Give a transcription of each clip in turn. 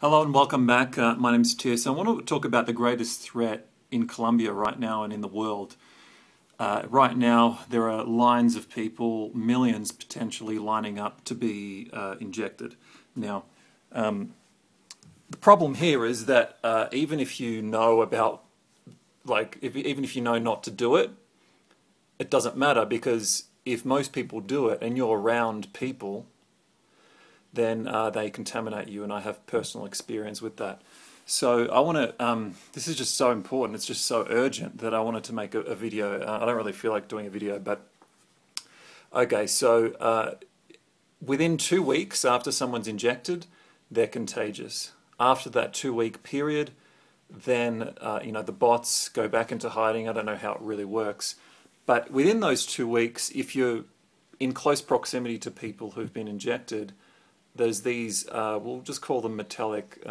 Hello and welcome back. My name's Tiers. I want to talk about the greatest threat in Colombia right now and in the world. Right now, there are lines of people, millions potentially, lining up to be injected. Now, the problem here is that even if you know about, even if you know not to do it, it doesn't matter, because if most people do it and you're around people, then they contaminate you, and I have personal experience with that. So I want to, this is just so important, it's just so urgent that I wanted to make a video. I don't really feel like doing a video, but okay, so within 2 weeks after someone's injected, they're contagious. After that 2-week period, then the bots go back into hiding. I don't know how it really works, but within those 2 weeks, if you're in close proximity to people who've been injected, there's these, we'll just call them metallic,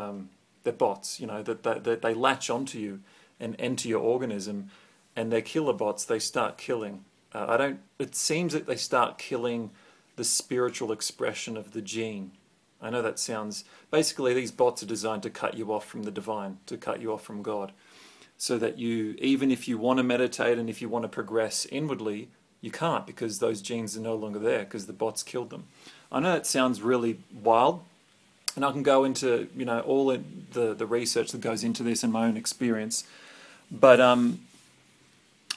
they're bots, that they latch onto you and enter your organism, and they're killer bots. They start killing. It seems that they start killing the spiritual expression of the gene. I know that sounds, basically these bots are designed to cut you off from the divine, to cut you off from God, so that you, even if you want to meditate and if you want to progress inwardly, you can't, because those genes are no longer there, because the bots killed them. I know that sounds really wild, and I can go into all the research that goes into this and my own experience, but I'm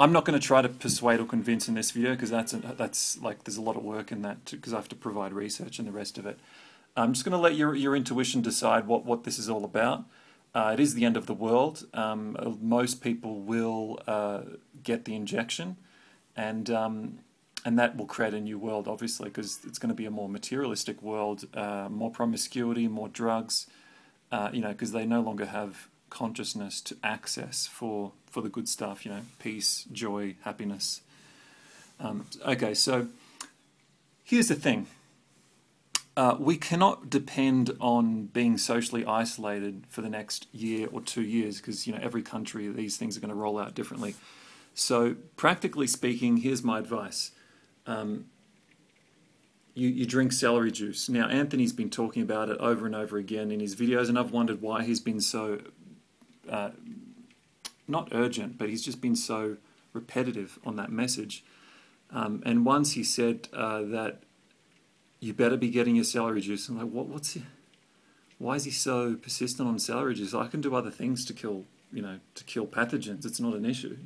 not going to try to persuade or convince in this video, because that's like, there's a lot of work in that, because I have to provide research and the rest of it. I'm just going to let your intuition decide what this is all about. It is the end of the world. Most people will get the injection, and that will create a new world, obviously, because it's going to be a more materialistic world, more promiscuity, more drugs, because they no longer have consciousness to access for the good stuff, peace, joy, happiness. Okay, so here's the thing. We cannot depend on being socially isolated for the next year or 2 years, because every country, these things are going to roll out differently. So practically speaking, here's my advice. You drink celery juice. Now, Anthony's been talking about it over and over again in his videos, and I've wondered why he's been so, not urgent, but he's just been so repetitive on that message. And once he said that you better be getting your celery juice. I'm like, why is he so persistent on celery juice? I can do other things to kill, to kill pathogens. It's not an issue,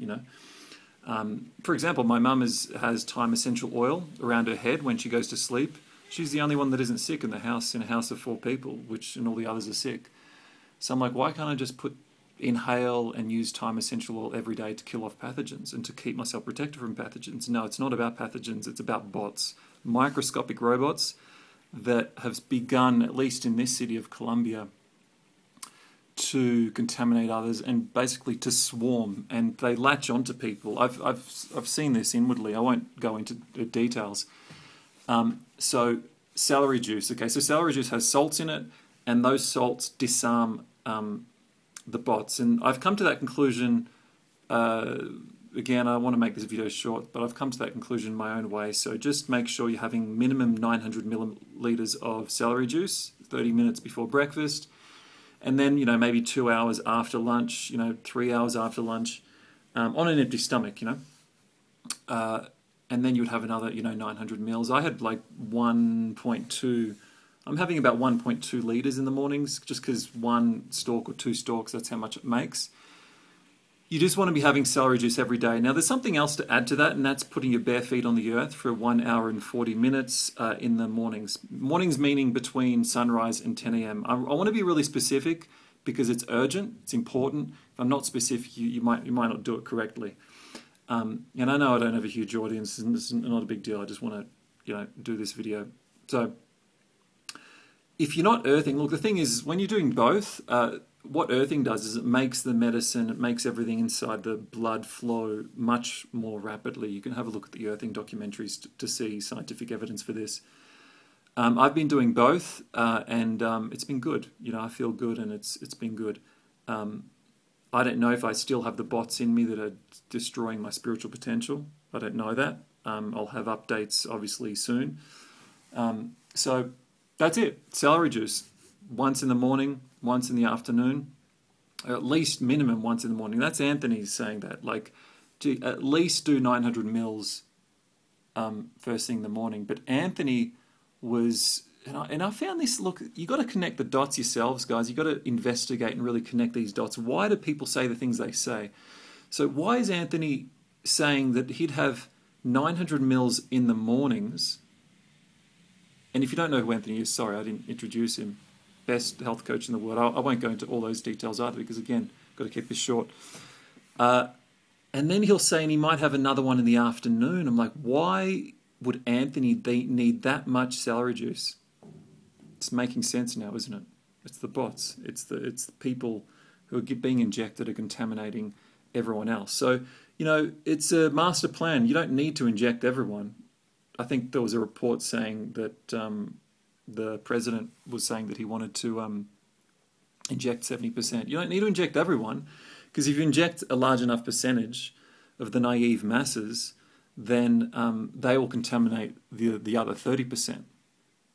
For example, my mum has thyme essential oil around her head when she goes to sleep. She's the only one that isn't sick in the house, in a house of 4 people, and all the others are sick. So I'm like, why can't I just inhale and use thyme essential oil every day to kill off pathogens and to keep myself protected from pathogens? No, it's not about pathogens, it's about bots. Microscopic robots that have begun, at least in this city of Colombia, to contaminate others and basically to swarm, and they latch onto people. I've seen this inwardly. I won't go into the details. So celery juice. Okay, so celery juice has salts in it, and those salts disarm the bots. And I've come to that conclusion. Again, I want to make this video short, but I've come to that conclusion my own way. So just make sure you're having minimum 900 milliliters of celery juice 30 minutes before breakfast. And then, maybe 2 hours after lunch, 3 hours after lunch, on an empty stomach, and then you would have another, 900 mils. I had like 1.2, I'm having about 1.2 liters in the mornings, just because 1 stalk or 2 stalks, that's how much it makes. You just want to be having celery juice every day. Now, there's something else to add to that, and that's putting your bare feet on the earth for 1 hour and 40 minutes in the mornings. Mornings meaning between sunrise and 10 a.m. I want to be really specific because it's urgent, it's important. If I'm not specific, you might not do it correctly. And I know I don't have a huge audience, and it's not a big deal. I just want to, do this video. So, if you're not earthing, look, the thing is, when you're doing both, what earthing does is it makes the medicine, it makes everything inside the blood flow much more rapidly. You can have a look at the earthing documentaries to see scientific evidence for this. I've been doing both, and it's been good. I feel good, and it's been good. I don't know if I still have the bots in me that are destroying my spiritual potential. I don't know that. I'll have updates, obviously, soon. So that's it. Celery juice. Once in the morning, once in the afternoon, or at least minimum once in the morning. That's Anthony saying that. Like, at least do 900 mils first thing in the morning. But Anthony was, and I found this, look, you got to connect the dots yourselves, guys. You got to investigate and really connect these dots. Why do people say the things they say? So why is Anthony saying that he'd have 900 mils in the mornings? And if you don't know who Anthony is, sorry, I didn't introduce him. Best health coach in the world. I won't go into all those details either because, again, got to keep this short. And then he'll say, and he might have another one in the afternoon. I'm like, why would Anthony need that much celery juice? It's making sense now, isn't it? It's the bots. It's the people who are being injected are contaminating everyone else. So, it's a master plan. You don't need to inject everyone. I think there was a report saying that the president was saying that he wanted to inject 70%. You don't need to inject everyone, because if you inject a large enough percentage of the naive masses, then they will contaminate the other 30%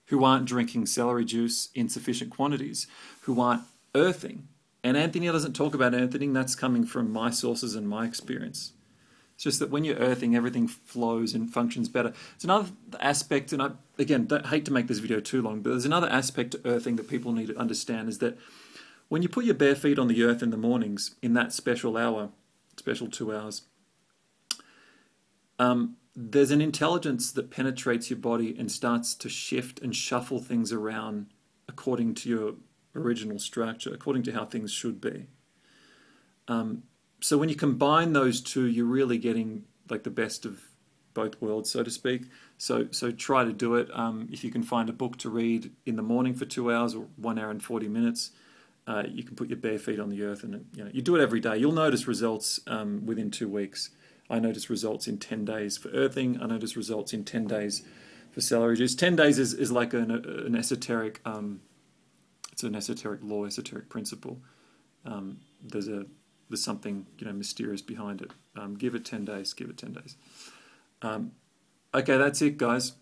who aren't drinking celery juice in sufficient quantities, who aren't earthing. And Anthony doesn't talk about earthing. That's coming from my sources and my experience. It's just that when you're earthing, everything flows and functions better. It's another aspect, and I, again, don't hate to make this video too long, but there's another aspect to earthing that people need to understand, is that when you put your bare feet on the earth in the mornings, in that special hour, special 2 hours, there's an intelligence that penetrates your body and starts to shift and shuffle things around according to your original structure, according to how things should be. So when you combine those two, you're really getting like the best of both worlds, so to speak. So try to do it. If you can find a book to read in the morning for 2 hours or 1 hour and 40 minutes, you can put your bare feet on the earth, and you do it every day. You'll notice results within 2 weeks. I notice results in 10 days for earthing. I notice results in 10 days for celery juice. 10 days is like an esoteric, it's an esoteric law, esoteric principle. There's something mysterious behind it. Give it 10 days. Give it 10 days. Okay, that's it, guys.